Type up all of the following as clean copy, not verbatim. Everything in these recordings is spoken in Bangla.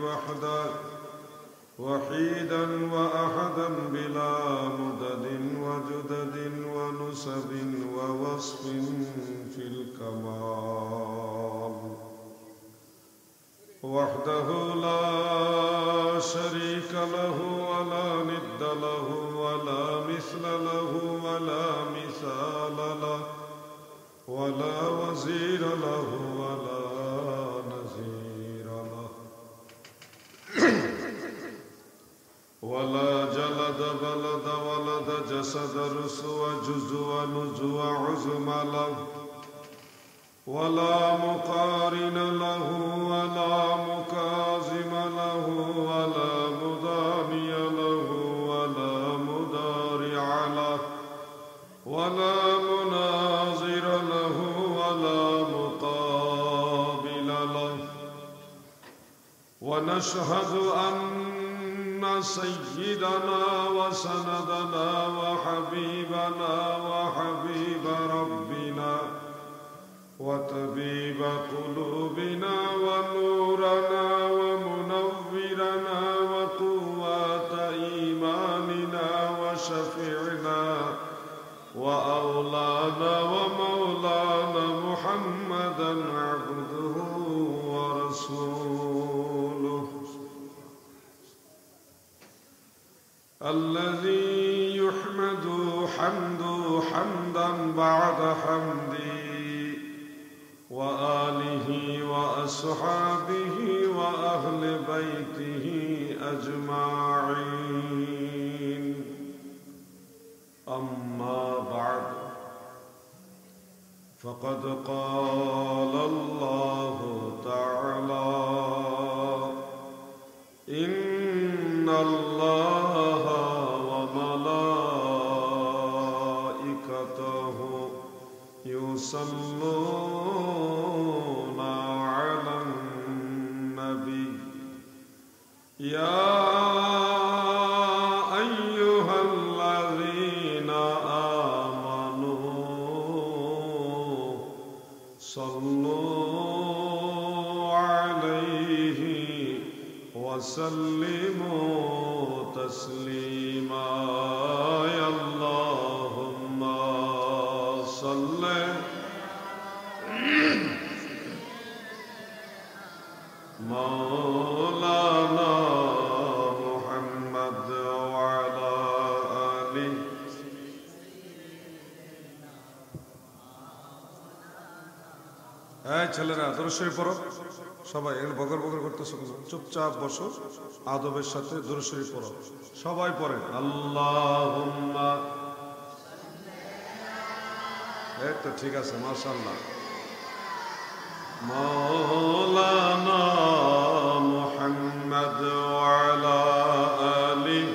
وحده وحيدا وأحدا بلا مدد وجدد ونسب ووصف في الكمال وحده لا شريك له ولا ند له ولا مثل له ولا مثال له ولا وزير له ولا نظير له ولا جلد بلد ولد جسد رسو جزو نزو عزم له ولا مقارن له ولا مكازم له ولا مداني له ولا مدارع له ولا مناظر له ولا مقابل له ونشهد أن سيدنا وسندنا وحبيبنا وحبيب ربنا وطبيب قلوبنا ونورنا ومنورنا وقوة إيماننا وشفيعنا وأولانا ومولانا محمدا عبده ورسوله الذي يحمد حمدا بعد حمدي وآله وأصحابه وأهل بيته أجمعين أما بعد فقد قال الله تعالى إن الله وملائكته يصلون على النبي يا أيها الذين آمنوا صلوا عليه وسلموا تسليما يا اللهم صل مولانا محمد وعلى آله এই ছেলেরা দরুদ শরীফ পড়ো সবাই এর বগর বগর করতেছো চুপচাপ বসো আদবের সাথে দরুদ শরীফ পড়ো সবাই পড়েন আল্লাহুম্মা এই তো ঠিক আছে মাশাআল্লাহ مولانا محمد وعلى آله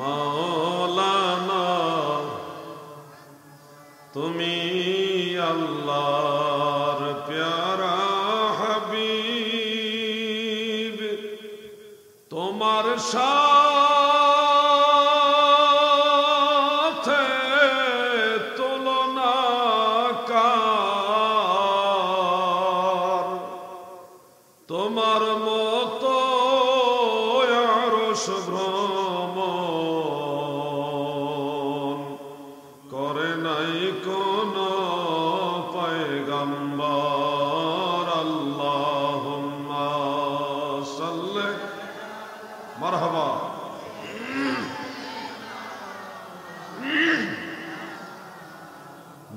مولانا তুমি আল্লাহর প্যারা হাবিব তোমার সাথে তুলনা কার তোমার মতো আরশ ভ্রমণ করে নাই কোন পয়গম্বর আল্লাহুম্মা সাল্লি মারহাবা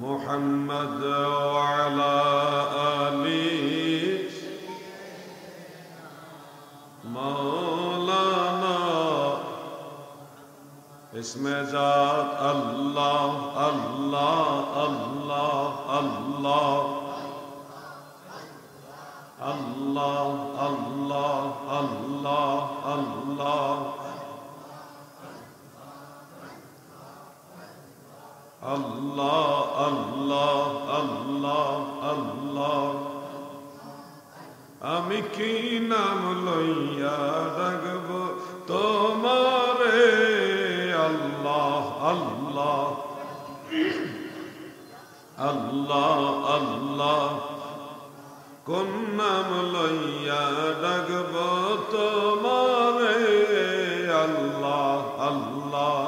মুহাম্মদ ওয়া আলা আলি মাওলানা इसमें जात अल्लाह अल्लाह अल्लाह अल्लाह अल्लाह अल्लाह अल्लाह अल्लाह अल्लाह अल्लाह अल्लाह अल्लाह আমি কি নাম লইয়া ডাকব তোমারে আল্লাহ আল্লাহ আল্লাহ আল্লাহ কোন নাম লইয়া ডাকব তোমারে আল্লাহ আল্লাহ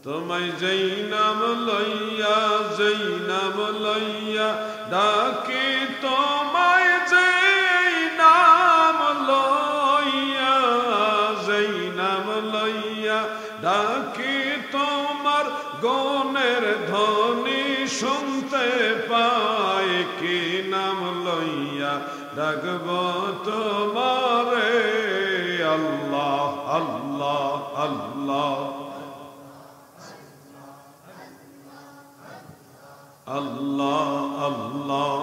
তোমায় যেই নাম লইয়া ডাকি তোমায় যেই নাম লইয়া ডাকি তোমার গনের ধ্বনি শুনতে পাই কি নাম লইয়া ডাকব তোমারে আল্লাহ আল্লাহ আল্লাহ আল্লাহ আল্লাহ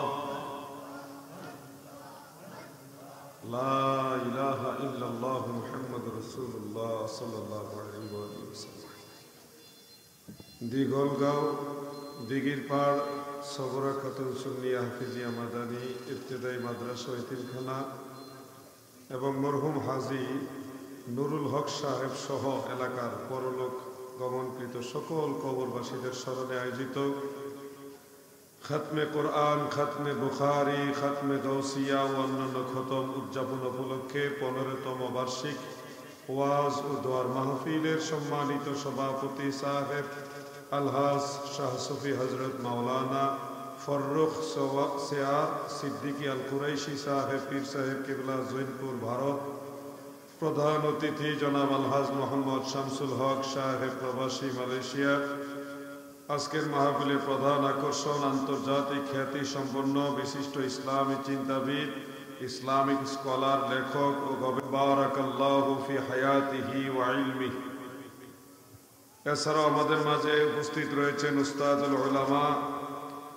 লা ইলাহা ইল্লাল্লাহু মুহাম্মাদুর রাসূলুল্লাহ সাল্লাল্লাহু আলাইহি ওয়াসাল্লাম। দিঘলগাঁও দিঘির পাড় সবরা খাতুন সুন্নিয়া হাফিজিয়া মাদানী ইবতেদায়ী মাদ্রাসা ও এতিমখানা এবং মরহুম হাজী নুরুল হক সাহেব সহ এলাকার পরলোক গমনকৃত সকল কবরবাসীদের স্মরণে আয়োজিত খাতমে কোরআন, খাতমে বুখারী, খাতমে গাউসিয়া ও অন্যান্য খতম উদযাপন উপলক্ষে 15তম বার্ষিক ওয়াজ ও দোয়ার মাহফিলের সম্মানিত সভাপতি সাহেব আলহাজ শাহ সুফি হজরত মাওলানা ফররুখ সিয়ার সিদ্দিকী আল কুরাইশি সাহেব পীর সাহেব কিবলা জৈনপুর ভারত, প্রধান অতিথি জনাব আলহাজ মোহাম্মদ শামসুল হক সাহেব প্রবাসী মালয়েশিয়া। আজকের মাহফিলের প্রধান আকর্ষণ আন্তর্জাতিক খ্যাতি সম্পন্ন বিশিষ্ট ইসলামী চিন্তাবিদ, ইসলামিক স্কলার, লেখক ও বারাকাল্লাহু ফি হায়াতিহি ওয়া ইলমিহি। এছাড়াও আমাদের মাঝে উপস্থিত রয়েছেন উস্তাদুল উলামা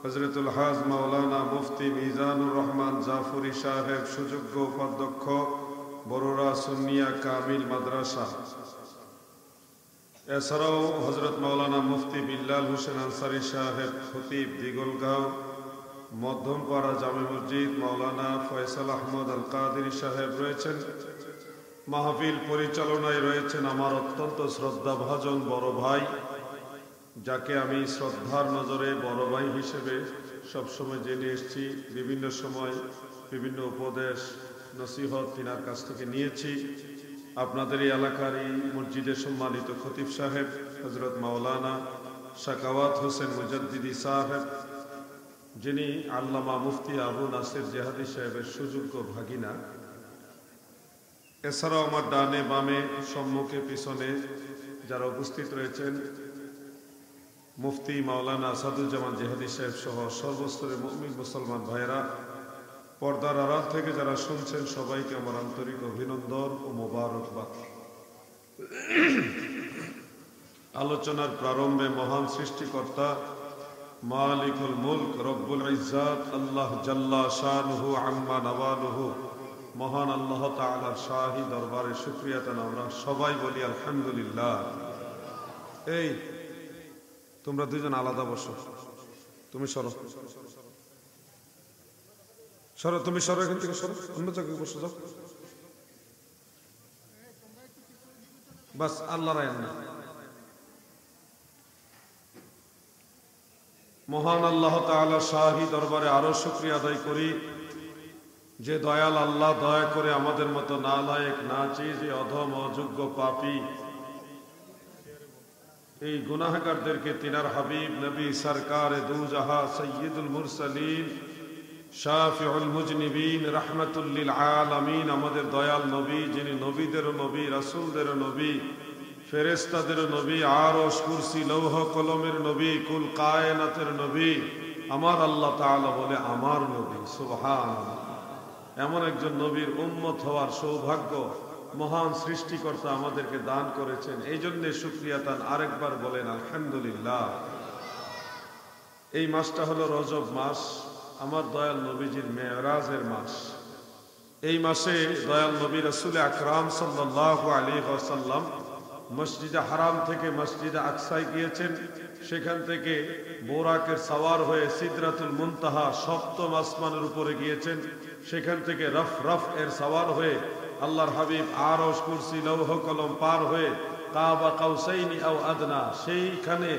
হযরতুল হাজ মাওলানা মুফতি মিজানুর রহমান জাফরি সাহেব, সুযোগ্য উপাধ্যক্ষ বড়ুরা সুন্নিয়া কামিল মাদ্রাসা। এছাড়াও হযরত মাওলানা মুফতি বিল্লাল হোসেন আনসারী সাহেব, খতিব দিঘলগাঁও মধ্যমপাড়া জামে মসজিদ, মাওলানা ফয়সাল আহমদ আল কাদেরী সাহেব রয়েছেন। মাহফিল পরিচালনায় রয়েছেন আমার অত্যন্ত শ্রদ্ধাভাজন বড় ভাই, যাকে আমি শ্রদ্ধার নজরে বড় ভাই হিসেবে সবসময় জেনে এসেছি। বিভিন্ন সময় বিভিন্ন উপদেশ নসিহত তিনার কাছ থেকে নিয়েছি। আপনাদের এই এলাকার এই মসজিদের সম্মানিত খতিব সাহেব হযরত মাওলানা শাকাওয়াত হোসেন মুজাদ্দিদি সাহেব, যিনি আল্লামা মুফতি আবু নাসির জেহাদি সাহেবের সুযোগ্য ভাগিনা। এছাড়াও আমার ডানে বামে সম্মুখে পিছনে যারা উপস্থিত রয়েছেন, মুফতি মাওলানা আসাদুজ্জামান জেহাদি সাহেব সহ সর্বস্তরের মুমিন মুসলমান ভাইয়েরা, পর্দার আড়াল থেকে যারা শুনছেন, সবাইকে আমার আন্তরিক অভিনন্দন ও মোবারকবাদ। আলোচনার প্রারম্ভে মহান সৃষ্টিকর্তা মালিকুল মুলক রব্বুল ইজ্জাত আল্লাহ জাল্লা শানুহু আম্মা নওয়ালুহু, মহান আল্লাহ তাআলার শাহী দরবারে শুকরিয়া তান আমরা সবাই বলি আলহামদুলিল্লাহ। এই তোমরা দুইজন আলাদা বসো, তুমি সরো সরো, তুমি সরো, এখান থেকে সরো, অন্য জায়গায় বসে যাও। বাস আল্লাহ রায় না। মহান আল্লাহ তাআলা শাহী দরবারে আরো শুকরিয়া আদায় করি যে দয়াল আল্লাহ দয়া করে আমাদের মতো নালায়েক নাচিজ অধম অযোগ্য পাপী এই গুনাহগারদেরকে তিনার হাবিব নবী সরকারে দু জাহা সৈয়দুল মুরসালিন শাফিউল মুজনিবিন রাহমাতুল লিল আলামিন, আমাদের দয়াল নবী, যিনি নবীদেরও নবী, রাসূলদেরও নবী, ফেরেশতাদেরও নবী, আরশ কুরসি লৌহ কলমের নবী, কুল কায়নাতের নবী, আমার আল্লাহ তাআলা বলে আমার নবী। সুবহানাল্লাহ। এমন একজন নবীর উম্মত হওয়ার সৌভাগ্য মহান সৃষ্টিকর্তা আমাদেরকে দান করেছেন, এই জন্যে শুকরিয়া তান আরেকবার বলেন আলহামদুলিল্লাহ। এই মাসটা হলো রজব মাস, আমার দয়াল নবীজির মেরাজের মাস। এই মাসে দয়াল নবী রাসূল আকরাম সাল্লাল্লাহু আলাইহি ওয়াসাল্লাম মসজিদে হারাম থেকে মসজিদে আকসায় গিয়েছেন। সেখান থেকে বোরাকের সাওয়ার হয়ে সিদরাতুল মুনতাহা সপ্তম আসমানের উপরে গিয়েছেন। সেখান থেকে রফ এর সাওয়ার হয়ে আল্লাহর হাবিব আরশ কুরসি লৌহ কলম পার হয়ে কাবা কাউসাইনি আও আদনা, সেইখানে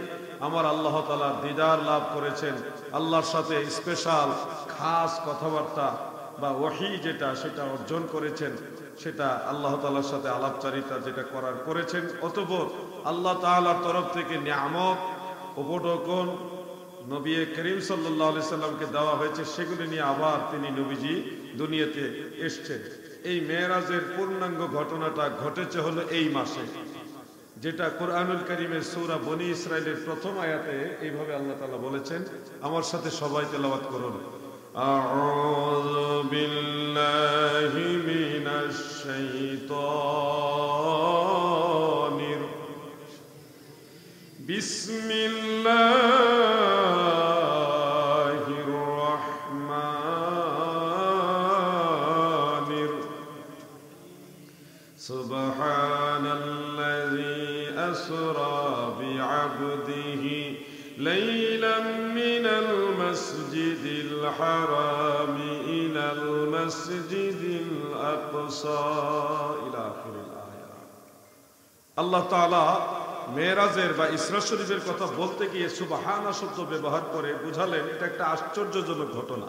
আমার আল্লাহ তাআলার দিদার লাভ করেছেন। আল্লাহর সাথে স্পেশাল খাস কথাবার্তা বা ওহী যেটা সেটা অর্জন করেছেন, সেটা আল্লাহ তাআলার সাথে আলাপচারিতা যেটা করেছেন। অতঃপর আল্লাহ তাআলার তরফ থেকে নিয়ামত উপঢৌকন নবী করিম সাল্লাল্লাহু আলাইহি সাল্লামকে দেওয়া হয়েছে, সেগুলি নিয়ে আবার তিনি নবীজি দুনিয়াতে এসেছেন। এই মেরাজের পূর্ণাঙ্গ ঘটনাটা ঘটেছে হলো এই মাসে, যেটা কোরআনুল কারীমের সূরা বনী ইসরাইলের প্রথম আয়াতে এইভাবে আল্লাহ তাআলা বলেছেন। আমার সাথে সবাই তেলাওয়াত করুন। আউযু বিল্লাহি মিনাশ শাইতানির বিসমিল্লাহির রহমানির সুবহানাল্লাযী আসরা বিআবদিহি লাইলাম মিনাল মাসজিদিল হারামি ইলাল মাসজিদিল আকসা ইলা আখিরিল আয়াত। আল্লাহ তাআলা মেরাজের বা ইসরা শরীফের কথা বলতে গিয়ে সুবহানা শব্দ ব্যবহার করে বুঝালেন এটা একটা আশ্চর্যজনক ঘটনা।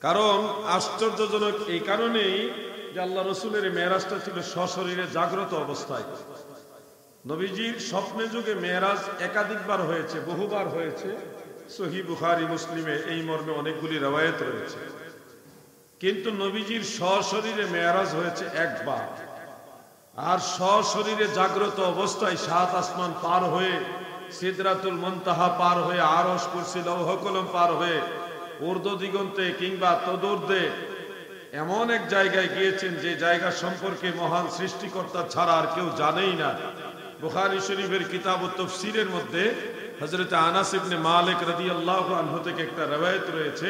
কারণ আশ্চর্যজনক এই কারণেই যে আল্লাহ রসুলের মেরাজটা ছিল সশরীরে জাগ্রত অবস্থায়। নবীজির স্বপ্নে যুগে মেরাজ একাধিকবার হয়েছে, বহুবার হয়েছে। সহিহ বুখারী মুসলিমে এই মর্মে অনেকগুলি রওয়ায়াত রয়েছে, কিন্তু নবীজির সশরীরে মেরাজ হয়েছে একবার। আর সশরীরে জাগ্রত অবস্থায় সাত আসমান পার হয়ে, সিদরাতুল মুনতাহা পার হয়ে, আরশ কুরসি লৌহ কলম পার হয়ে ঊর্ধ্ব দিগন্তে কিংবা তদূর্ধ্বে এমন এক জায়গায় গিয়েছেন যে জায়গা সম্পর্কে মহান সৃষ্টিকর্তা ছাড়া আর কেউ জানেই না। বুখারী শরীফের কিতাব তাফসীরের মধ্যে হযরত আনাস ইবনে মালিক রাদিয়াল্লাহু আনহু থেকে একটা রওয়ায়াত রয়েছে,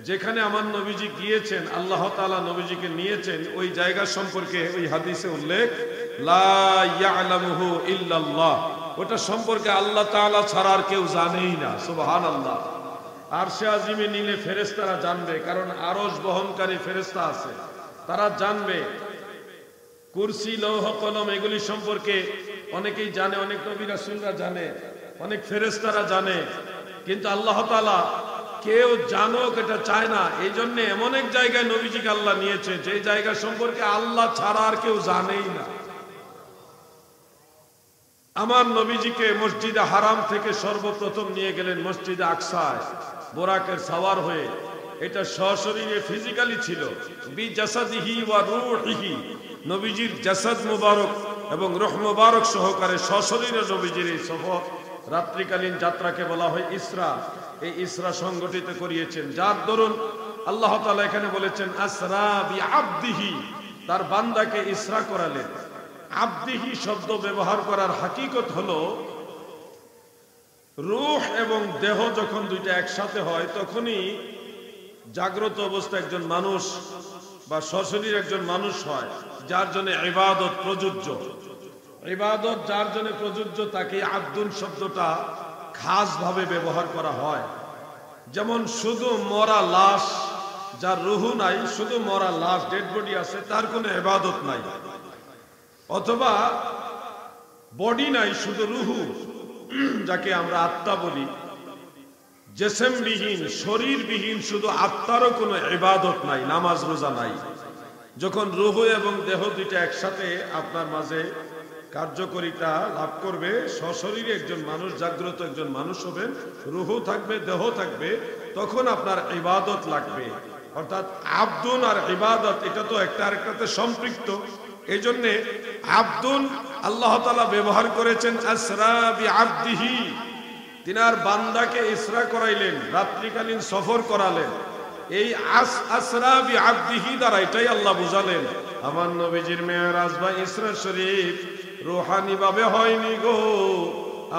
যেখানে আমার নবীজি গিয়েছেন, আল্লাহ তাআলা নবীজিকে নিয়েছেন, ওই জায়গা সম্পর্কে ওই হাদিসে উল্লেখ লা ইয়ালামুহু ইল্লাল্লাহ, ওটা সম্পর্কে আল্লাহ তাআলা ছাড়া আর কেউ জানেই না। সুবহানাল্লাহ। আরশে আজিমে নিলে ফেরেশতারা জানবে, কারণ আরশ বহনকারী ফেরেশতা আছে, তারা জানবে। কুরসি লৌহ কলম এগুলি সম্পর্কে অনেকেই জানে, অনেক নবী রাসূলরা জানে, অনেক ফেরেশতারা জানে, কিন্তু আল্লাহ তাআলা কেউ জানুক এটা চায় না। এই জন্য এমন এক জায়গায় নবীজিকে আল্লাহ নিয়েছে যে জায়গা সম্পর্কে আল্লাহ ছাড়া আর কেউ জানেই না। আমার নবীজিকে মসজিদে হারাম থেকে সর্বপ্রথম নিয়ে গেলেন মসজিদে আকসায় বোরাকের সাওয়ার হয়ে। এটা সশরীরে ফিজিক্যালি ছিল, বি জাসাদিহি ওয়া রূহিহি, নবীজির জাসাদ মুবারক এবং রূহ মুবারক সহকারে সশরীরে নবীজির এই সফর, রাত্রিকালীন যাত্রাকে বলা হয় ইসরা। এই ইসরা সংগঠিত করিয়েছেন, যার দরুন আল্লাহ তাআলা এখানে বলেছেন আসরা বি আবদিহি, তার বান্দাকে ইসরা করালেন। আবদিহি শব্দ ব্যবহার করার হাকিকত হলো রূহ এবং দেহ যখন দুইটা একসাথে হয় তখনই জাগ্রত অবস্থায় একজন মানুষ বা সশরীর একজন মানুষ হয়, যার জন্য ইবাদত প্রযোজ্য। ইবাদত যার জন্য প্রযোজ্য তাকে আব্দুন শব্দটা খাস ভাবে ব্যবহার করা হয়। যেমন শুধু মরা লাশ, যার রুহু নাই, শুধু মরা লাশ, ডেড বডি আছে, তার কোনো ইবাদত নাই। অথবা বডি নাই, শুধু রুহু, যাকে আমরা আত্মা বলি, জেসেমবিহীন, শরীরবিহীন শুধু আত্মারও কোনো ইবাদত নাই, নামাজ রোজা নাই। যখন রুহু এবং দেহ দুইটা একসাথে আপনার মাঝে কার্যকরিতা লাভ করবে, সশরীরে একজন মানুষ, জাগ্রত একজন মানুষ হবেন, রুহু থাকবে, দেহ থাকবে, তখন আপনার ইবাদত লাগবে। অর্থাৎ আব্দুন আর ইবাদত এটা তো একটা আরেকটাতে সম্পৃক্ত। এই জন্যে আব্দুন আল্লাহ তাআলা ব্যবহার করেছেন আসরা বি আবদিহি, তিনার বান্দাকে ইসরা করাইলেন, রাত্রিকালীন সফর করালেন। এই আসরা বি আবদিহি দ্বারা এটাই আল্লাহ বুঝালেন আমার নবীজির মেরাজ বা ইসরা শরীফ রূহানি ভাবে হয়নি গো।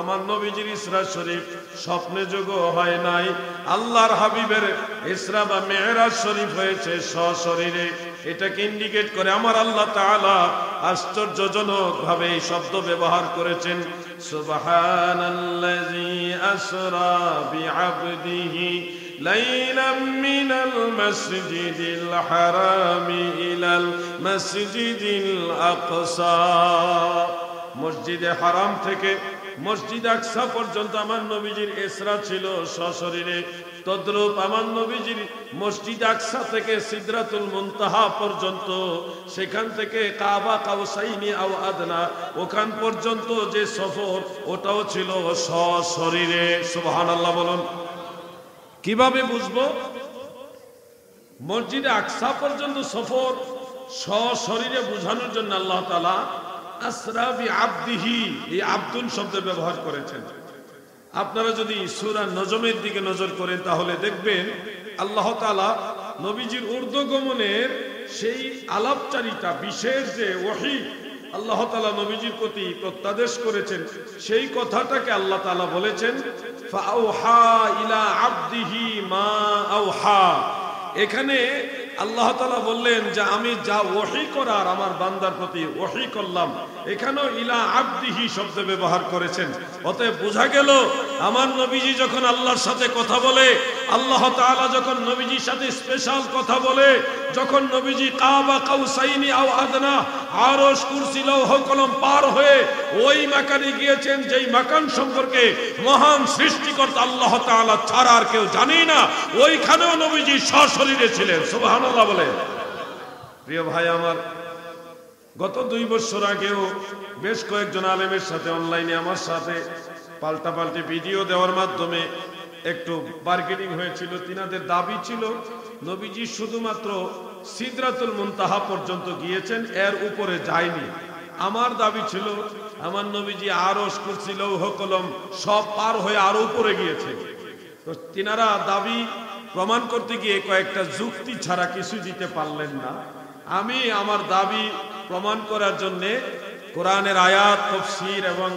আমার নবীজির ইসরা শরীফ স্বপ্নে যোগ হয় নাই। আল্লাহর হাবিবের ইসরা বা মেরাজ শরীফ হয়েছে সশরীরে। এটাকে ইন্ডিকেট করে আমার আল্লাহ তাআলা আশ্চর্যজনক ভাবে এই শব্দ ব্যবহার করেছেন, সুবহানাল্লাযী আসরা বিআবদিহি লাইলাম মিনাল মাসজিদিল হারামি ইলাল মাসজিদিল আকসা। মসজিদে হারাম থেকে মসজিদ আকসা পর্যন্ত আমার নবীজির ইসরা ছিল সশরীরে। তদ্রূপ আমার নবীজির মসজিদ আকসা থেকে সিদরাতুল মুনতাহা পর্যন্ত, সেখান থেকে কাবা কাউসাইনি আও আদনা, ওখান পর্যন্ত যে সফর ওটাও ছিল সশরীরে। সুবহানাল্লাহ বলুন। কিভাবে বুঝবো? মসজিদে আকসা পর্যন্ত সফর সশরীরে বোঝানোর জন্য আল্লাহ তাআলা আসরা বি আবদিহি, এই আব্দুন শব্দ ব্যবহার করেছেন। আপনারা যদি সূরা নজমের দিকে নজর করেন তাহলে দেখবেন আল্লাহ তাআলা নবীজির ঊর্ধ্বগমনের সেই আলাপচারিতা, বিশেষ যে ওহী আল্লাহ তাআলা নবীজির প্রতি প্রত্যাদেশ করেছেন, সেই কথাটাকে আল্লাহ তাআলা বলেছেন ফাআউহা ইলা আবদিহি মা আওহা। এখানে আল্লাহ তাআলা বললেন যে আমি যা ওহী করার আমার বান্দার প্রতি ওহী করলাম, এখানেও ইলা আবদিহি শব্দ ব্যবহার করেছেন। অতএব বোঝা গেল আমার নবীজি যখন আল্লাহর সাথে কথা বলে, আল্লাহ তাআলা যখন নবীজির সাথে স্পেশাল কথা বলে, যখন নবীজি কাবা কাউসাইনি আও আদনা, আরশ কুরসি লৌহ কলম পার হয়ে ওই মাকানে গিয়েছেন যেই মাকান সম্পর্কে মহান সৃষ্টিকর্তা আল্লাহ তাআলা ছাড়া আর কেউ জানেই না, ওইখানেও নবীজি সশরীরে ছিলেন। সুবহানাল্লাহ বলে। প্রিয় ভাই আমার, গত 2 বছর আগেও বেশ কয়েকজন আলেমের সাথে অনলাইনে আমার সাথে পাল্টাপাল্টি ভিডিও দেওয়ার মাধ্যমে একটু বার্গেনিং হয়েছিল। তিনাদের দাবি ছিল নবীজি শুধুমাত্র সিদরাতুল মুনতাহা পর্যন্ত গিয়েছেন, এর উপরে যায়নি। আমার দাবি ছিল আমার নবীজি আরশ কুরসি লৌহ কলম সব পার হয়ে আরো উপরে গিয়েছে। তো তিনারা দাবি প্রমাণ করতে গিয়ে কয়েকটা যুক্তি ছাড়া কিছু দিতে পারলেন না। আমি আমার দাবি প্রমাণ করার জন্য কোরআনের আয়াত, তাফসীর এবং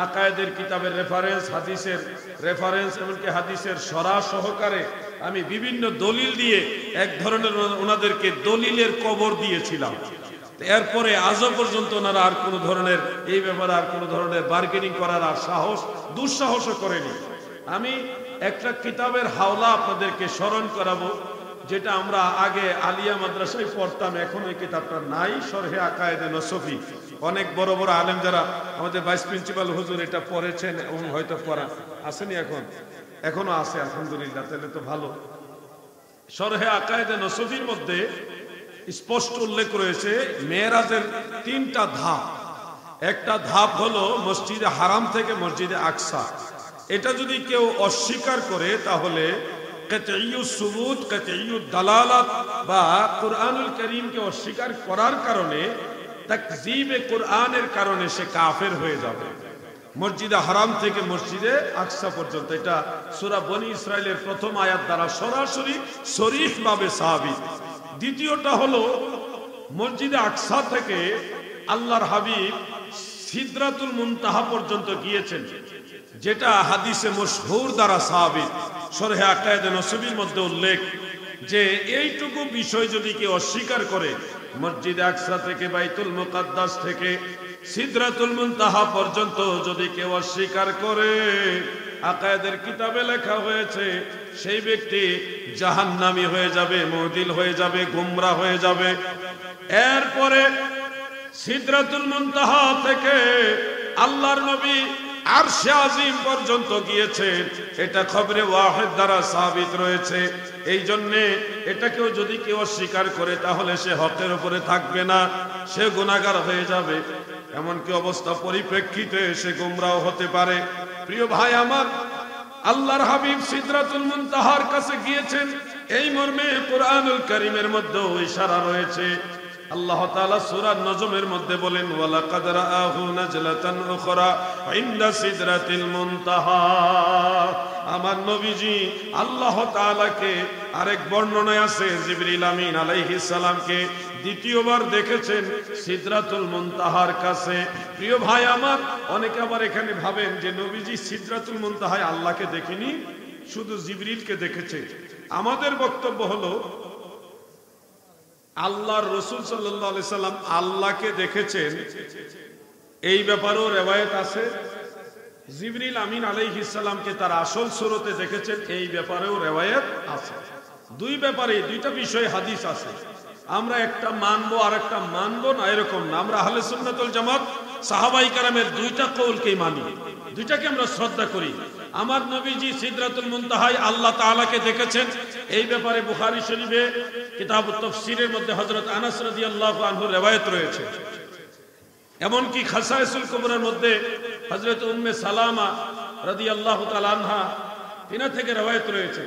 আকায়েদের কিতাবের রেফারেন্স, হাদিসের রেফারেন্স, এমনকি হাদিসের সরা সহকারে আমি বিভিন্ন দলিল দিয়ে এক ধরনের ওনাদেরকে দলিলের কবর দিয়েছিলাম। এরপরে আজও পর্যন্ত ওনারা আর কোনো ধরনের এই ব্যাপারে আর কোনো ধরনের বার্গেনিং করার আর দুঃসাহসও করেনি। আমি একটা কিতাবের হাওলা আপনাদেরকে স্মরণ করাবো, যেটা আমরা আগে আলিয়া মাদ্রাসায় পড়তাম, এখন ওই কিতাবটা নাই। শরহে আকায়েদে নসফি, অনেক বড় বড় আলেম যারা আমাদের ভাইস প্রিন্সিপাল হুজুর এটা পড়েছেন এবং হয়তো পড়া আসেনি, এখনো আছে, আলহামদুলিল্লাহ, তাহলে তো ভালো। শরহে আকায়েদে নসফির মধ্যে স্পষ্ট উল্লেখ রয়েছে মেরাজের 3টা ধাপ। একটা ধাপ হলো মসজিদে হারাম থেকে মসজিদে আকসা। এটা যদি কেউ অস্বীকার করে তাহলে কাতঈয়ুস সুবুত, কাতঈয়ুদ দালালাত বা কুরআনুল কারীমকে অস্বীকার করার কারণে, তাকযীবে কুরআনের কারণে সে কাফের হয়ে যাবে। মসজিদে হারাম থেকে মসজিদে আকসা পর্যন্ত, এটা সূরা বনী ইসরাইলের প্রথম আয়াত দ্বারা সরাসরি সরিহভাবে সাবিত। দ্বিতীয়টা হলো মসজিদে আকসা থেকে আল্লাহর হাবিব সিদরাতুল মুনতাহা পর্যন্ত গিয়েছেন, যেটা হাদিসে মশহুর দ্বারা সাবিত। শরহে আকায়েদে নসফির মধ্যে উল্লেখ যে এইটুকু বিষয় যদি কেউ অস্বীকার করে, মসজিদে আকসা থেকে বাইতুল মুকাদ্দাস থেকে সিদরাতুল মুনতাহা পর্যন্ত যদি কেউ অস্বীকার করে, আকায়েদের কিতাবে লেখা হয়েছে সেই ব্যক্তি জাহান্নামী হয়ে যাবে, মুদিল হয়ে যাবে, গুমরাহ হয়ে যাবে। এরপরে সিদরাতুল মুনতাহা থেকে আল্লাহর নবী আরশে আজিম পর্যন্ত গিয়েছেন, এটা খবরে ওয়াহিদ দ্বারা সাবিত রয়েছে। এই জন্যে এটাকেও যদি কেউ অস্বীকার করে তাহলে সে হকের উপরে থাকবে না, সে গুনাহগার হয়ে যাবে। এমনকি অবস্থা পরিপ্রেক্ষিতে সে গুমরাহ হতে পারে। প্রিয় ভাই আমার, আল্লাহর হাবিব সিদরাতুল মুনতাহার কাছে গিয়েছেন, এই মর্মে কুরআনুল কারীমের মধ্যে ইশারা রয়েছে। আল্লাহ তাআলা সূরা নজমের মধ্যে বলেন ওয়ালাকাদ রাআহু নাজলাতান উখরা ইনদা সিদরাতিল মুনতাহা। আমার নবীজি আল্লাহ তাআলাকে, আরেক বর্ণনায় আছে জিবরিল আমিন আলাইহিস সালামকে দ্বিতীয়বার দেখেছেন সিদরাতুল মুনতাহার কাছে। প্রিয় ভাই আমার, অনেকে আবার এখানে ভাবেন যে নবীজি সিদরাতুল মুনতাহায় আল্লাহকে দেখেনি, শুধু জিবরিলকে দেখেছে। আমাদের বক্তব্য হলো আল্লাহর রাসূল সাল্লাল্লাহু আলাইহি সাল্লাম আল্লাহকে দেখেছেন, এই ব্যাপারেও রিওয়ায়াত আছে। জিবরিল আমিন আলাইহিস সালামকে তার আসল সুরতে দেখেছেন, এই ব্যাপারেও রিওয়ায়াত আছে। দুই ব্যাপারে, দুইটা বিষয়ে হাদিস আছে। আমরা একটা মানবো আর একটা মানবো না, এরকম না। আমরা আহলে সুন্নাত ওয়াল জামাত সাহাবায়ে কেরামের দুইটা কওলকেই মানি, দুইটাকে আমরা শ্রদ্ধা করি। আমার নবীজি সিদরাতুল মুনতাহায় আল্লাহ তাআলাকে দেখেছেন। এই ব্যাপারে বুখারী শরীফে কিতাবুত তাফসীরের মধ্যে হযরত আনাস রাদিয়াল্লাহু আনহু riwayat রয়েছে। এমনকি খাসায়েসুল কুবরার মধ্যে হযরত উম্মে সালামা রাদিয়াল্লাহু তাআলা আনহা তিনার থেকে riwayat রয়েছে।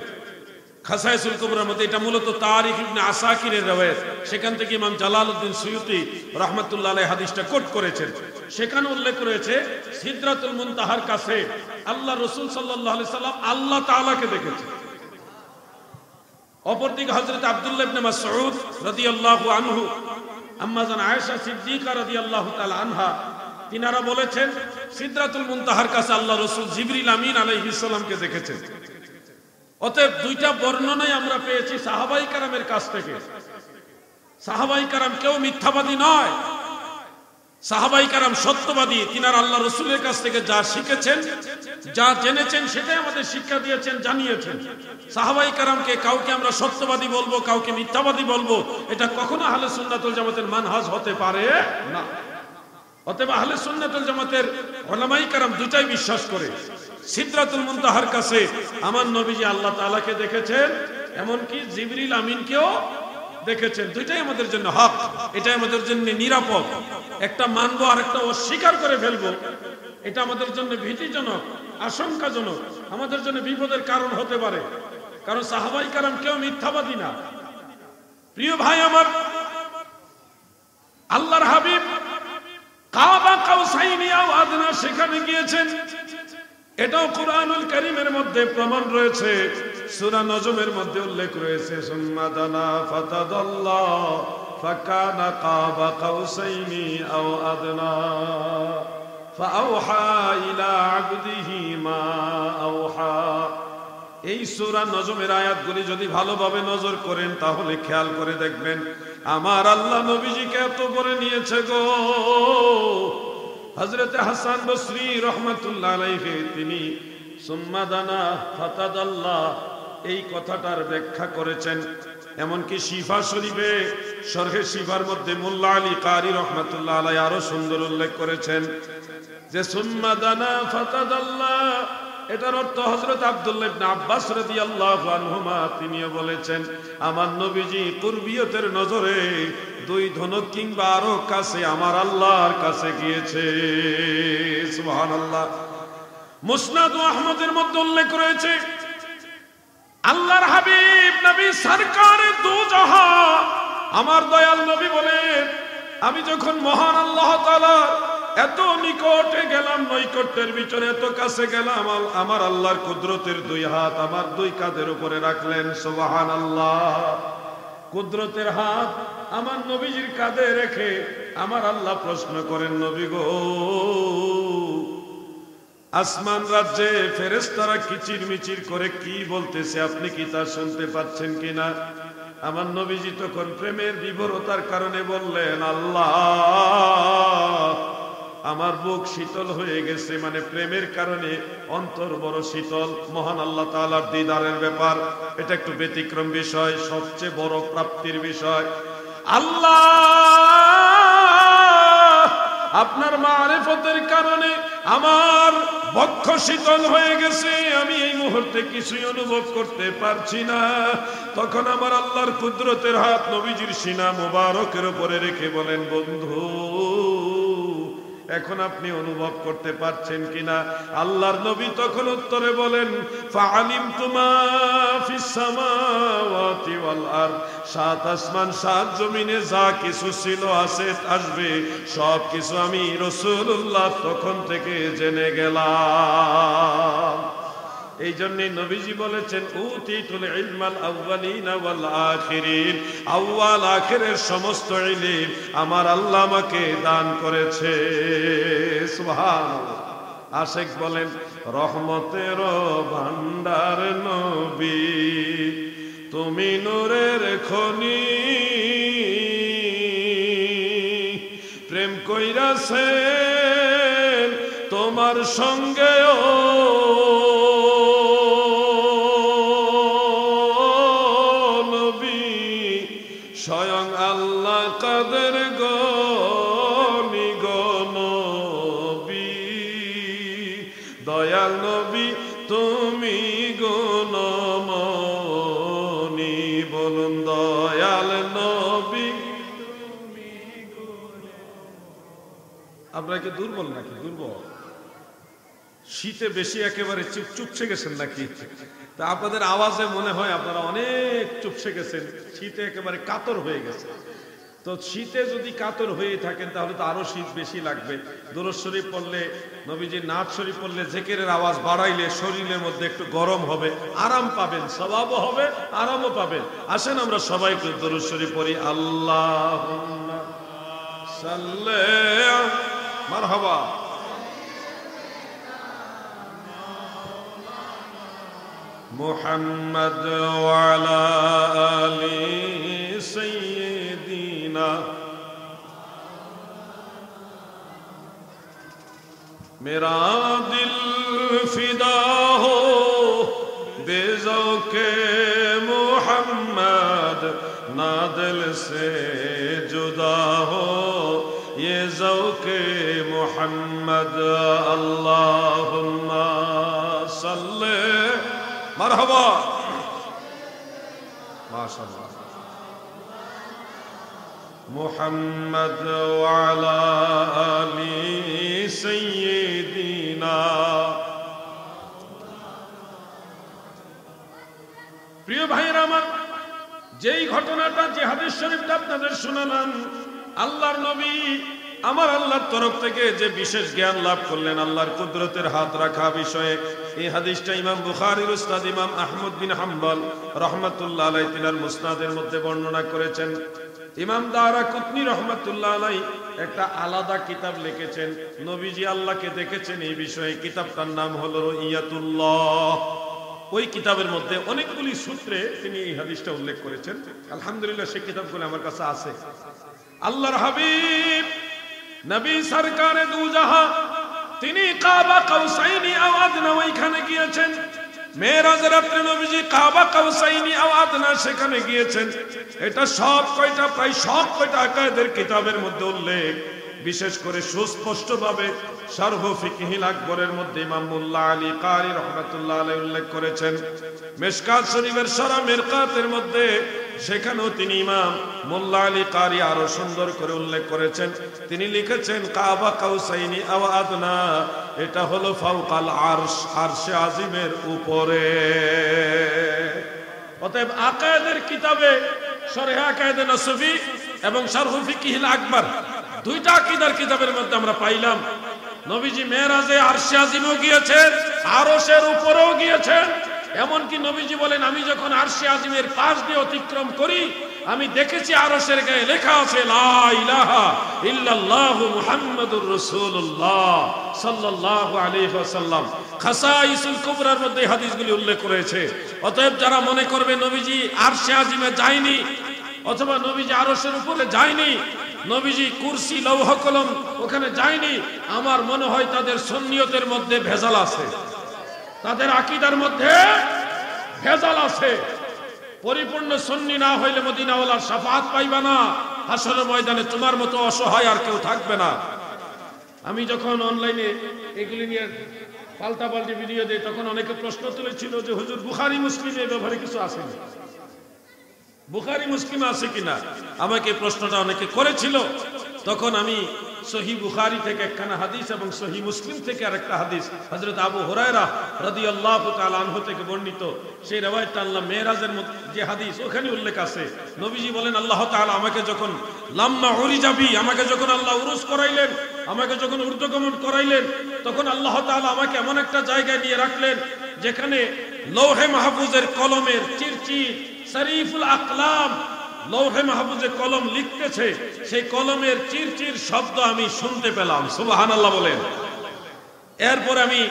খাসায়েসুল কুবরার মধ্যে, এটা মূলত তারিখ ইবনে আসাকিরের riwayat, সেখান থেকে ইমাম জালালউদ্দিন সুয়ুতি রাহমাতুল্লাহ আলাইহি হাদিসটা কোট করেছেন। সেখানে উল্লেখ রয়েছে সিদরাতুল মুনতাহার কাছে আল্লাহ রাসূল সাল্লাল্লাহু আলাইহি সাল্লাম আল্লাহ তাআলাকে দেখেছেন। অপরদিকে হযরত আব্দুল্লাহ ইবনে মাসউদ রাদিয়াল্লাহু আনহু, আম্মা জান আয়েশা সিদ্দিকা রাদিয়াল্লাহু তাআলা আনহা, তিনারা বলেছেন সিদরাতুল মুনতাহার কাছে আল্লাহ রাসূল জিবরিল আমিন আলাইহিস সালামকে দেখেছেন। অতএব দুইটা বর্ণনাই আমরা পেয়েছি সাহাবায়ে কেরামের কাছ থেকে। সাহাবায়ে কেরাম কেউ মিথ্যাবাদী নয়, সাহাবায়ে কেরাম সত্যবাদী। তিনারা আল্লাহ রাসূলের কাছ থেকে যা শিখেছেন, যা জেনেছেন, সেটাই আমাদের শিক্ষা দিয়েছেন, জানিয়েছেন। সাহাবায়ে কেরামকে কাউকে আমরা সত্যবাদী বলবো, কাউকে মিথ্যাবাদী বলবো, এটা কখনো আহলে সুন্নাত ওয়াল জামাতের মানহাজ হতে পারে না। অতএব আহলে সুন্নাত ওয়াল জামাতের উলামায়ে কেরাম দুটাই বিশ্বাস করে। সিদরাতুল মুনতাহার কাছে আমার নবীজি আল্লাহ তাআলাকে দেখেছেন, এমনকি জিবরিল আমিনকেও দেখেছেন। দুইটাই আমাদের জন্য হক, এটাই আমাদের জন্য নিরাপদ। একটা মানবো আর একটা অস্বীকার করে ফেলবো, এটা আমাদের জন্য ভীতিজনক, আশঙ্কাজনক, আমাদের জন্য বিপদের কারণ হতে পারে। কারণ সাহাবায়ে কেরাম কেউ মিথ্যাবাদী না। প্রিয় ভাই আমার, আল্লাহর হাবিব কাবা কাউসাইনি আও আদনা সেখানে গিয়েছেন, এটাও কুরআনুল কারীমের মধ্যে প্রমাণ রয়েছে। সূরা নজমের মধ্যে উল্লেখ রয়েছে, সুম্মা দানা ফাতাদাল্লা ফাকানা কাবা কাউসাইনি আও আদনা ফাআওহা ইলা আবদিহি মা আওহা। এই সূরা নজমের আয়াতগুলি যদি ভালোভাবে নজর করেন তাহলে খেয়াল করে দেখবেন আমার আল্লাহ নবীজিকে এত করে নিয়েছে গো। হযরতে হাসান বসরি রাহমাতুল্লাহ আলাইহি তিনি সুম্মা দানা ফাতাদাল্লাহ এই কথাটার ব্যাখ্যা করেছেন। এমনকি শিফা শরীফে শরহে শিফার মধ্যে মোল্লা আলী কারি রাহমাতুল্লাহ আলাইহি আরো সুন্দর উল্লেখ করেছেন যে সুম্মা দানা ফাতাদাল্লাহ, এটার অর্থ হযরত আব্দুল্লাহ ইবনে আব্বাস রাদিয়াল্লাহু আনহুমা তিনিও বলেছেন আমার নবীজি কুরবিয়তের নজরে দুই ধনুক কিংবা আরো কাছে আমার আল্লাহর কাছে গিয়েছে। সুবহানাল্লাহ। মুসনাদ ও আহমদের মধ্যে উল্লেখ রয়েছে আল্লাহর হাবিব নবী সরকারে দু জাহান আমার দয়াল নবী বলেন আমি যখন মহান আল্লাহ তাআলা এত নিকটে গেলাম, নৈকট্যের ভিতরে এত কাছে গেলাম, আমার আল্লাহর কুদরতের দুই হাত আমার দুই কাঁধের উপরে রাখলেন। সুবহানাল্লাহ। কুদরতের হাত আমার নবীজির কাঁধে রেখে আমার আল্লাহ প্রশ্ন করেন, নবী গো, আসমান রাজ্যে ফেরেশতারা কিচির মিচির করে কি বলতেছে আপনি কি তা শুনতে পাচ্ছেন কিনা? আমার নবীজি তখন প্রেমের বিভোরতার কারণে বললেন, আল্লাহ আমার বুক শীতল হয়ে গেছে। মানে প্রেমের কারণে অন্তর বড় শীতল। মহান আল্লাহ তাআলার দিদারের ব্যাপার, এটা একটু ব্যতিক্রম বিষয়, সবচেয়ে বড় প্রাপ্তির বিষয়। আল্লাহ আপনার মারিফতের কারণে আমার বক্ষ শীতল হয়ে গেছে, আমি এই মুহূর্তে কিছুই অনুভব করতে পারছি না। তখন আমার আল্লাহর কুদরতের হাত নবীজির সিনা মোবারকের উপরে রেখে বলেন, বন্ধু এখন আপনি অনুভব করতে পারছেন কিনা? আল্লাহর নবী তখন উত্তরে বলেন, ফাআলিমতু মা ফিস সামাওয়াতি ওয়াল আরদ, সাত আসমান সাত জমিনে যা কিছু ছিল আছে আসবে সব কিছু আমি রাসূলুল্লাহ তখন থেকে জেনে গেলাম। এই জন্যই নবীজি বলেছেন, উতিতুল ইলমাল আউয়ালিনা ওয়াল আখিরিন, আউয়াল আখিরের সমস্ত ইলম আমার আল্লাহ আমাকে দান করেছে। সুবহানাল্লাহ। আশিক বলেন, রহমতের ভান্ডার নবী তুমি নূরের খনি, প্রেম কইরাছেন তোমার সঙ্গেও স্বয়ং আল্লাহ কাদের গনি গো নবী, দয়াল নবী দয়াল নবী। আপনারা কি দুর্বল নাকি? দুর্বল? শীতে বেশি একেবারে চুপসে গেছেন নাকি? তা আপনাদের আওয়াজে মনে হয় আপনারা অনেক চুপসে গেছেন, শীতে একেবারে কাতর হয়ে গেছে। তো শীতে যদি কাতর হয়ে থাকেন তাহলে তো আরো শীত বেশি লাগবে। দুরূদ শরীফ পড়লে, নবীজির নাত শরীফ পড়লে, জিকিরের আওয়াজ বাড়াইলে শরীরের মধ্যে একটু গরম হবে, আরাম পাবেন, সওয়াবও হবে, আরামও পাবেন। আসেন আমরা সবাই একটু দুরূদ শরীফ পড়ি। আল্লাহুম্মা সাল্লি মারহাবা। মুহাম্মদ ওয়া আলা আলি সাইয়্যিদিনা। मेरा दिल फिदा हो बेज़ौक़े मुहम्मद, ना दिल से जुदा हो ये ज़ौक़े मुहम्मद। अल्लाहुम्मा सल्ले मरहबा। माशाअल्लाह। मुहम्मद व अला आलि सय्यिदिना। প্রিয় ভাইরা আমার, যেই ঘটনাটা, যে হাদিস শরীফটা আপনাদের শোনালাম, আল্লাহর নবী আমার আল্লাহর তরফ থেকে যে বিশেষ জ্ঞান লাভ করলেন আল্লাহর কুদরতের হাত রাখা বিষয়ে, এই হাদিসটা ইমাম বুখারীর উস্তাদ ইমাম আহমদ বিন হাম্বল রাহমাতুল্লাহ আলাইহি তিনার মুসনাদের মধ্যে বর্ণনা করেছেন। ইমাম দারাকুতনি রাহমাতুল্লাহ আলাইহি একটা আলাদা কিতাব লিখেছেন, নবীজি আল্লাহকে দেখেছেন এই বিষয়ে। কিতাবটার নাম হলো রুইয়াতুল্লাহ। ওই কিতাবের মধ্যে অনেকগুলি সূত্রে তিনি এই হাদিসটা উল্লেখ করেছেন। আলহামদুলিল্লাহ সেই কিতাবগুলো আমার কাছে আছে। আল্লাহর হাবিব নবী সরকারে দু জাহান তিনি কাবা কাউসাইনি আও আদনা ওইখানে গিয়েছেন। মেরাজের রাতে নবীজি কাবা কাউসাইনি আও আদনা সেখানে গিয়েছেন। এটা প্রায় সব কয়টা আকায়েদের কিতাবের মধ্যে উল্লেখ। বিশেষ করে সুস্পষ্টভাবে শারহ ফিকহিল আকবরের মধ্যে ইমাম মুল্লা আলী কারি রাহমাতুল্লাহ আলাইহি উল্লেখ করেছেন। মিশকাত শরীফের শরহ মিরকাতের মধ্যে সেখানেও তিনি ইমাম মুল্লা আলী কারি আরো সুন্দর করে উল্লেখ করেছেন। তিনি লিখেছেন কাবা কাউসাইনি আও আদনা, এটা হলো ফাওকাল আরশ, আরশে আজিমের উপরে। অতএব আকায়েদের কিতাবে শরহ আকায়েদে নসফি এবং শারহ ফিকহিল আকবর দুইটা আকীদার কিতাবের মধ্যে আমরা পাইলাম নবীজি মেরাজে আরশে আজিমেও গিয়েছেন, আরশের উপরেও গিয়েছেন। এমনকি নবীজি বলেন, আমি যখন আরশে আজিমের পাশ দিয়ে অতিক্রম করি আমি দেখেছি আরশের গায়ে লেখা আছে লা ইলাহা ইল্লাল্লাহু মুহাম্মাদুর রাসূলুল্লাহ সাল্লাল্লাহু আলাইহি ওয়াসাল্লাম। খাসাইসুল কুবরার মধ্যে হাদিসগুলি উল্লেখ করেছে। অতএব যারা মনে করবে নবীজি আরশে আজিমে যায়নি অথবা নবীজি আরশের উপরে যায়নি, নবীজি কুরসি লৌহ কলম ওখানে যায়নি, আমার মনে হয় তাদের সুন্নিয়তের মধ্যে ভেজাল আছে, তাদের আকীদার মধ্যে ভেজাল আছে। পরিপূর্ণ সুন্নি না হইলে মদিনাওয়ালার শাফাআত পাইবা না। হাসরের ময়দানে তোমার মতো অসহায় আর কেউ থাকবে না। আমি যখন অনলাইনে এগুলি নিয়ে পাল্টাপাল্টি ভিডিও দিই তখন অনেকে প্রশ্ন তুলেছিল যে হুজুর বুখারী মুসলিমে এই ব্যাপারে কিছু আছে না, বুখারী মুসলিম আছে কিনা। আমাকে প্রশ্নটা অনেকে করেছিল। তখন আমি সহিহ বুখারী থেকে একখানা হাদিস এবং সহিহ মুসলিম থেকে আরেকটা হাদিস হযরত আবু হুরায়রা রাদিয়াল্লাহু তাআলা আনহু থেকে বর্ণিত, সেই riwayatটা আল্লাহ মেরাজের যে হাদিস ওখানে উল্লেখ আছে। নবীজি বলেন, আল্লাহ তাআলা আমাকে যখন লাম্মা উরিজাবি, আমাকে যখন আল্লাহ উরুজ করাইলেন, আমাকে যখন ঊর্ধ্বগমন করাইলেন, তখন আল্লাহ তাআলা আমাকে এমন একটা জায়গায় নিয়ে রাখলেন যেখানে লৌহে মাহফুজের কলমের চিরচির শরীফুল আকলাম, লৌহে মাহফুজে কলম লিখতেছে, সেই কলমের চিরচির শব্দ আমি শুনতে পেলাম। সুবহানাল্লাহ বলেন। এরপর আমি,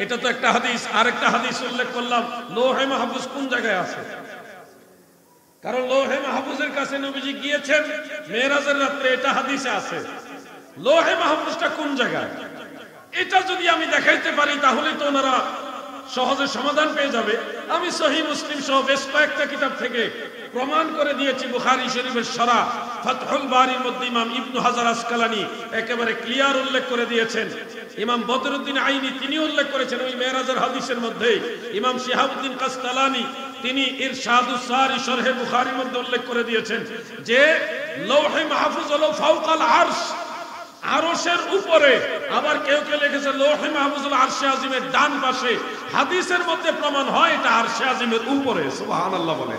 এটা তো একটা হাদিস, আরেকটা হাদিস উল্লেখ করলাম লৌহে মাহফুজ কোন জায়গায় আছে। কারণ লৌহে মাহফুজের কাছে নবীজি গিয়েছেন মেরাজের রাতে, এটা হাদিসে আছে। লৌহে মাহফুজটা কোন জায়গায় এটা যদি আমি দেখাইতে পারি তাহলে তো ওনারা সহজে সমাধান পেয়ে যাবে। আমি সহিহ মুসলিম সহ বেশ কয়েকটা কিতাব থেকে প্রমাণ করে দিয়েছি। বুখারী শরীফের শরহ ফাতহুল বারীর মধ্যে ইমাম ইবনে হাজার আসকালানী একেবারে ক্লিয়ার উল্লেখ করে দিয়েছেন। ইমাম বদরুদ্দিন আইনি তিনি উল্লেখ করেছেন ওই মেরাজের হাদিসের মধ্যে। ইমাম শিহাবুদ্দিন কাসতালানী তিনি ইরশাদুস সারি শরহে বুখারীর মধ্যে উল্লেখ করে দিয়েছেন যে লৌহে মাহফুজ হলো ফাওকাল আরশ, আরশের উপরে। আবার কেউ কেউ লিখেছে লৌহে মাহফুজ হলো আরশে আজিমের ডান পাশে। হাদিসের মধ্যে প্রমাণ হয় এটা আরশে আজিমের উপরে। সুবহানাল্লাহ বলে।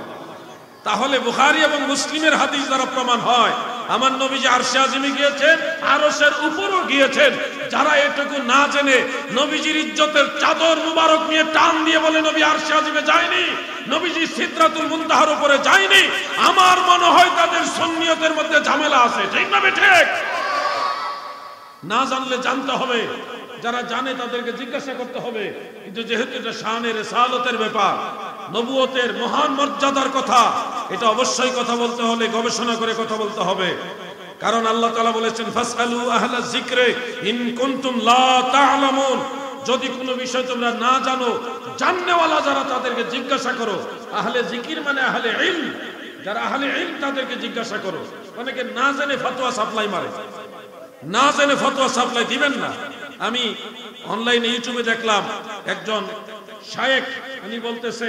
তাহলে বুখারী এবং মুসলিমের হাদিস দ্বারা প্রমাণ হয় আমার নবীজি আরশে আজিমে গিয়েছেন, আরশের উপরও গিয়েছেন। যারা এটুকু না জেনে নবীজির ইজ্জতের চাদর মুবারক নিয়ে টান দিয়ে বলে নবী আরশে আজিমে যায়নি, নবীজি সিদরাতুল মুনতাহার উপরে যায়নি, আমার মনে হয় তাদের সুন্নিয়তের মধ্যে ঝামেলা আছে। ঠিক না ঠিক? না জানলে জানতে হবে, যারা জানে তাদেরকে জিজ্ঞাসা করতে হবে। কিন্তু যেহেতু এটা শানে রিসালাতের ব্যাপার, নবুয়তের মহান মর্যাদার কথা, এটা অবশ্যই কথা বলতে হলে গবেষণা করে কথা বলতে হবে। কারণ আল্লাহ তাআলা বলেছেন ফাসআলু আহলা যিকরি ইন কুনতুম লা তা'লামুন, যদি কোনো বিষয় তোমরা না জানো, জাননেওয়ালা যারা তাদেরকে জিজ্ঞাসা করো। আহলে জিকির মানে আহলে ইলম, যারা আহলে ইলম তাদেরকে জিজ্ঞাসা করো। অনেকে না জেনে ফতোয়া সাপ্লাই মারে, না জেনে ফতোয়া সাপ্লাই দিবেন না। আমি অনলাইনে ইউটিউবে দেখলাম একজন শায়েখ, উনি বলতেছে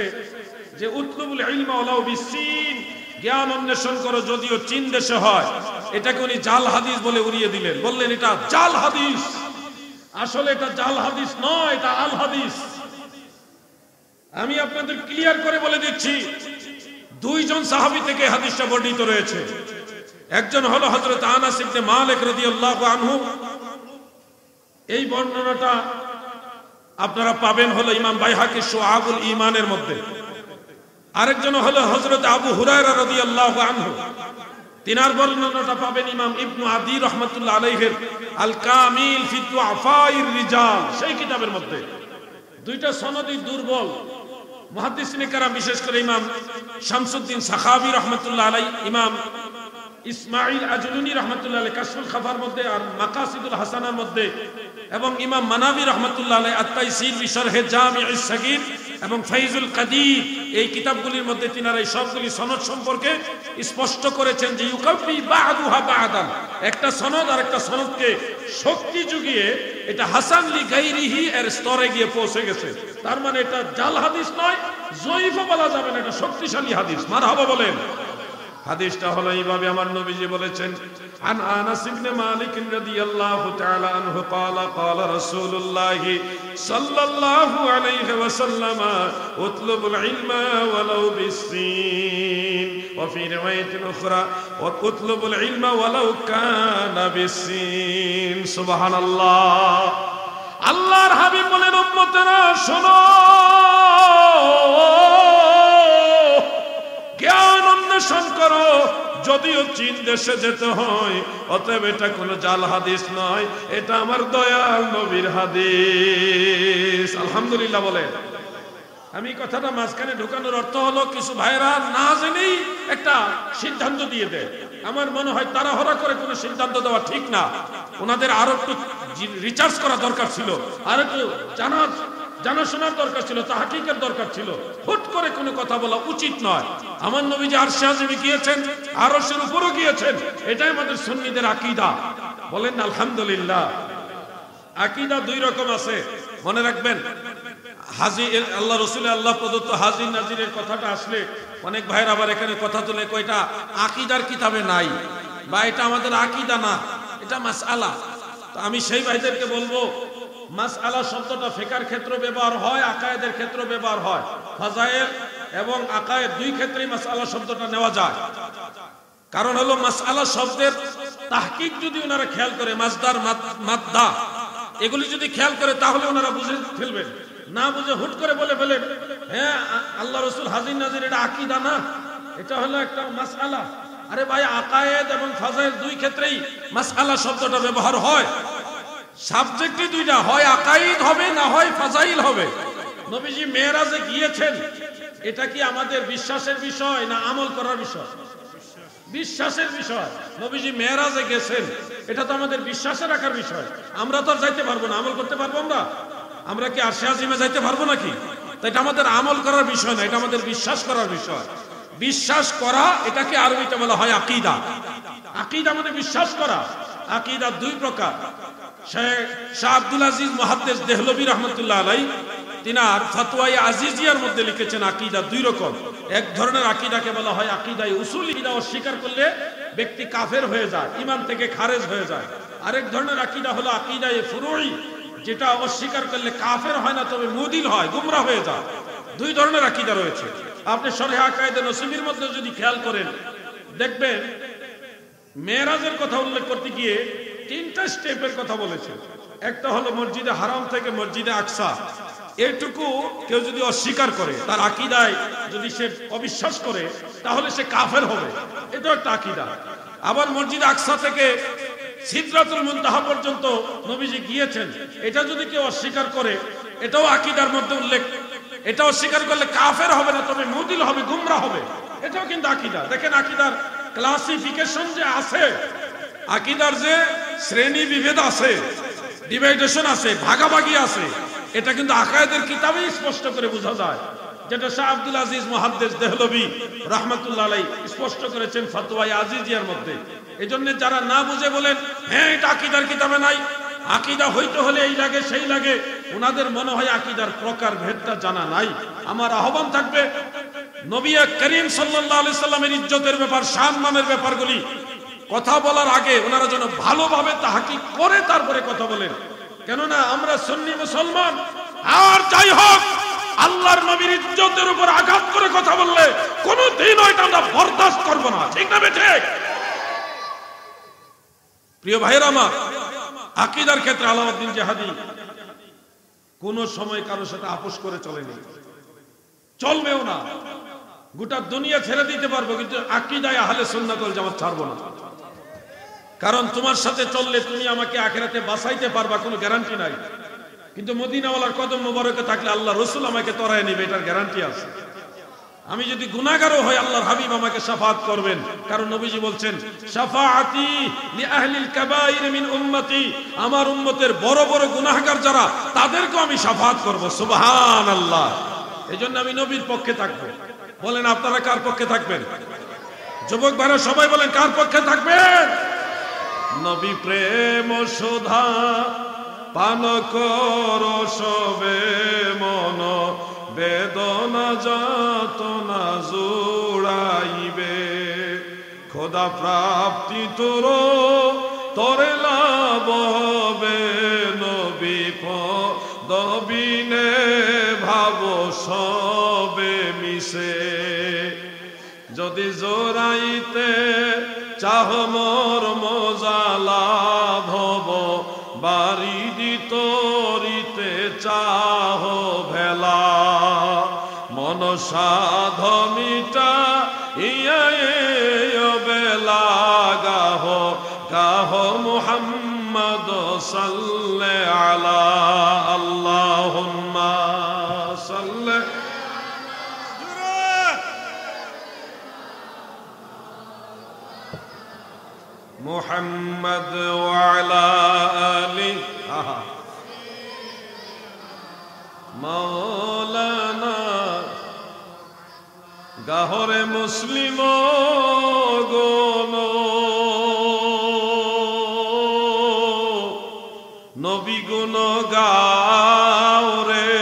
যে উতলুবুল ইলমা ওয়ালাউ বিসিন, জ্ঞান অন্বেষণ করো যদিও চীন দেশে হয়। এটাকে উনি জাল হাদিস বলে উড়িয়ে দিলেন, বললেন এটা জাল হাদিস। আসলে এটা জাল হাদিস নয়, এটা আল হাদিস। আমি আপনাদের ক্লিয়ার করে বলে দিচ্ছি, দুইজন সাহাবী থেকে হাদিসটা বর্ণিত রয়েছে। একজন হলো হযরত আনাস ইবনে মালিক রাদিয়াল্লাহু আনহু। এই বর্ণনাটা আপনারা পাবেন হলো ইমাম বাইহাকী শুআবুল ঈমানের মধ্যে। আরেকজন হলো হযরত আবু হুরায়রা রাদিয়াল্লাহু আনহু। তিনার বর্ণনাটা পাবেন ইমাম ইবনু আদি রাহমাতুল্লাহ আলাইহির আল কামিল ফি দুআফাইর রিজাল সেই কিতাবের মধ্যে। দুইটা সনদই দুর্বল। মুহাদ্দিসিনে কেরাম বিশেষ করে ইমাম শামসুদ্দিন সাখাবী রাহমাতুল্লাহ আলাইহি, ইমাম ইসমাঈল আজলুনী রাহমাতুল্লাহ আলাইহি কাশফুল খাফার মধ্যে আর মাকাসিদুল হাসানার মধ্যে, এবং ইমাম মানাবী রাহমাতুল্লাহ আলাইহি আত-তাইসির বি শারহে জামিউস সাগীর এবং ফাইজুল কাদির, এই কিতাবগুলির মধ্যে তিনারা এই সবগুলি সনদ সম্পর্কে স্পষ্ট করেছেন যে ইউকাফি বা'দুহা বা'দান, একটা সনদ আর একটা সনদকে শক্তি যুগিয়ে এটা হাসান লি গায়রিহি এর স্তরে গিয়ে পৌঁছে গেছে। তার মানে এটা জাল হাদিস নয়, যঈফও বলা যাবে না, এটা শক্তিশালী হাদিস। মারহাবা বলেন। হাদিসটা হলো এইভাবে, আমার নবীজি বলেছেন আন আনাস ইবনে মালিক রাদিয়াল্লাহু তাআলা আনহু ক্বালা ক্বালা রাসূলুল্লাহ সাল্লাল্লাহু আলাইহি ওয়াসাল্লাম উতলুবুল ইলমা ওয়ালাউ বিসসিন ওয়া ফি রিওয়ায়াতিন উখরা ওয়া উতলুবুল ইলমা ওয়ালাউ কানা বিসসিন। সুবহানাল্লাহ। আল্লাহর হাবিব বলেন উম্মতেরা শোনো, জ্ঞান অন্বেষণ করো যদিও চীন দেশে যেতে হয়। অতএব এটা কোনো জাল হাদিস নয়, এটা আমার দয়াল নবীর হাদিস। আলহামদুলিল্লাহ বলেন। আমি কথাটা মাঝখানে ঢোকানোর অর্থ হলো কিছু ভাইরা না জেনেই একটা সিদ্ধান্ত দিয়ে দেয়। আমার মনে হয় তাড়াহুড়া করে কোনো সিদ্ধান্ত দেওয়া ঠিক না। ওনাদের আরো একটু রিসার্চ করা দরকার ছিল, আর একটু জানাশোনার দরকার ছিল, তাহকিকের দরকার ছিল। হুট করে কোনো কথা বলা উচিত নয়। আমার নবীজি আরশে আজিমে গিয়েছেন, আরশের উপরও গিয়েছেন, এটাই আমাদের সুন্নিদের আকীদা। বলেন আলহামদুলিল্লাহ। আকীদা দুই রকম আছে, মনে রাখবেন। হাজি আল্লাহ রাসূলের আল্লাহ প্রদত্ত হাজির নাজিরের কথাটা আসলে অনেক ভাইয়ের আবার এখানে কথা তুলে কয়টা আকীদার কিতাবে নাই, বা এটা আমাদের আকীদা না, এটা মাসআলা। তো আমি সেই ভাইদেরকে বলবো, মাসআলা শব্দটা ফিকহের ক্ষেত্রে ব্যবহার হয়, আকায়েদের ক্ষেত্রে ব্যবহার হয়। ফাজাইল এবং আকায়েদ দুই ক্ষেত্রেই মাসআলা শব্দটা নেওয়া যায়। কারণ হলো মাসআলা শব্দের তাহকিক যদি ওনারা খেয়াল করে, মাসদার মাদ্দা এগুলি যদি খেয়াল করে, তাহলে ওনারা বুঝে ফেলবেন। না বুঝে হুট করে বলে ফেলেন হ্যাঁ আল্লাহ রাসূল হাজির নাজির, এটা আকীদা না, এটা হলো একটা মাসআলা। আরে ভাই, আকায়েদ এবং ফাজাইল দুই ক্ষেত্রেই মাসআলা শব্দটা ব্যবহার হয়। সাবজেক্টই দুইটা, হয় আকাইদ হবে না হয় ফাজাইল হবে। নবীজি মেরাজে গিয়েছেন, এটা কি আমাদের বিশ্বাসের বিষয় না আমল করার বিষয়? বিশ্বাসের বিষয়। নবীজি মেরাজে গেছেন, এটা তো আমাদের বিশ্বাসে রাখার বিষয়। আমরা তো আর যাইতে পারবো না, আমল করতে পারবো আমরা কি আরশে আজিমে যাইতে পারবো নাকি? তো এটা আমাদের আমল করার বিষয় না, এটা আমাদের বিশ্বাস করার বিষয়। বিশ্বাস করা, এটাকে আরবিতে বলা হয় আকীদা। আকীদা মানে বিশ্বাস করা। আকীদা দুই প্রকার। শাহ আব্দুল আজিজ মুহাদ্দিস দেহলভী রাহমাতুল্লাহ আলাইহি তিনার ফতোয়ায়ে আজিজিয়ার মধ্যে লিখেছেন আকীদা দুই রকম। এক ধরনের আকীদাকে বলা হয় আকীদায়ে উসুলি, আকীদা অস্বীকার করলে ব্যক্তি কাফের হয়ে যায়, ঈমান থেকে খারেজ হয়ে যায়। আরেক ধরনের আকীদা হলো আকীদায়ে ফুরুই, যেটা অস্বীকার করলে কাফের হয় না, তবে মুদিল হয়, গুমরাহ হয়ে যায়। দুই ধরনের আকীদা রয়েছে। আপনি শরহ আকায়েদে নসিবির মধ্যে যদি খেয়াল করেন, দেখবেন মেরাজের কথা উল্লেখ করতে গিয়ে তিনটা স্টেপের কথা বলেছে। একটা হলো মসজিদে হারাম থেকে মসজিদে আকসা, এইটুকু কেউ যদি অস্বীকার করে, তার আকীদায় যদি সে অবিশ্বাস করে, তাহলে সে কাফের হবে, এটা একটা আকীদা। আবার মসজিদে আকসা থেকে সিদরাতুল মুনতাহা পর্যন্ত নবীজি গিয়েছেন, এটা যদি কেউ অস্বীকার করে, এটাও আকীদার মধ্যে উল্লেখ। এটা অস্বীকার করলে কাফের হবে না, তবে মুদিল হবে, গুমরাহ হবে, এটাও কিন্তু আকীদা। দেখেন আকীদার ক্লাসিফিকেশন যে আছে, আকীদার যে শ্রেণী বিভেদ আছে, ডিভাইডেশন আছে, ভাগাভাগি আছে, এটা কিন্তু আকায়েদের কিতাবেই স্পষ্ট করে বোঝা যায়, যেটা শাহ আব্দুল আজিজ মুহাদ্দিস দেহলভী রাহমাতুল্লাহ আলাইহি স্পষ্ট করেছেন ফতোয়ায়ে আজিজিয়ার মধ্যে। এজন্য যারা না বুঝে বলেন হ্যাঁ এটা আকীদার কিতাবে নাই, আকীদা হইতে হলে এই লাগে সেই লাগে, ওনাদের মনে হয় আকীদার প্রকার ভেদটা জানা নাই। আমার আহ্বান থাকবে, নবী করিম সাল্লাল্লাহু আলাইহি সাল্লামের ইজ্জতের ব্যাপার, সম্মানের ব্যাপারগুলি কথা বলার আগে ওনারা যেন ভালোভাবে তাহকিক করে তারপরে কথা বলেন। কেননা আমরা সুন্নি মুসলমান, আর যাই হোক আল্লাহর নবীর ইজ্জতের উপর আঘাত করে কথা বললে কোনদিন এটা আমরা বরদাস্ত করব না, ঠিক না বেঠে? প্রিয় ভাইরা আমার, আকীদার ক্ষেত্রে আলাউদ্দিন জিহাদি কোন সময় কারোর সাথে আপোষ করে চলেনি, চলবেও না। গোটা দুনিয়া ছেড়ে দিতে পারবো, কিন্তু আকীদায় আহলে সুন্নাত ওয়াল জামাত ছাড়বো না। কারণ তোমার সাথে চললে তুমি আমাকে আখিরাতে বাঁচাইতে পারবা, কোনো গ্যারান্টি নাই। কিন্তু মদিনাওয়ালার কদম মোবারকে থাকলে আল্লাহ রাসূল আমাকে তরায় নেবে, এটার গ্যারান্টি আছে। আমি যদি গুনাহগারও হই, আল্লাহর হাবিব আমাকে শাফাআত করবেন, কারণ নবীজি বলছেন শাফাআতি লি আহলিল কাবাইর মিন উম্মতি, আমার উম্মতের বড় বড় গুনাহগার যারা, তাদেরকে আমি শাফাআত করব। সুবহানাল্লাহ। এজন্য আমি নবীর পক্ষে থাকব। বলেন আপনারা কার পক্ষে থাকবেন? যুবক ভাইরা সবাই বলেন কার পক্ষে থাকবেন? নবী প্রেম সুধা পান করো সবে, মন বেদনা যাতনা জুড়াইবে, খোদা প্রাপ্তি তোর তরে লাভ হবে, নবী পদবিনে ভাব সবে মিশে, যদি জোরাইতে চাহ মোর মজালা ভব, বাড়ি দিতরিতে চাহ ভেলা, মন সাধ মিটা ইয়া বেলা, গাহ গাহ মুহাম্মদ সাল্লে আলা, আল্লাহুম্মা সাল্লে মুহাম্মদ ওয়া আলা আলি মাওলানা। গাহরে মুসলিম গণ, নবী গুণ গাও রে,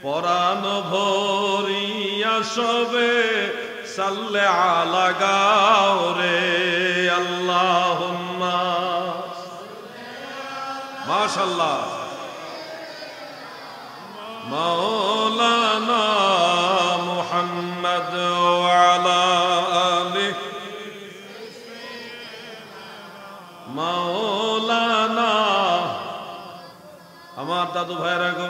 পরাণ ভরিয়া সবে সাল্লে আলা গাও রে, আল্লাহুম্মা মাশাআল্লাহ। মাওলানা মুহাম্মদ ওয়া আলা আলি মাওলানা। আমার দাদু ভাইরা গো,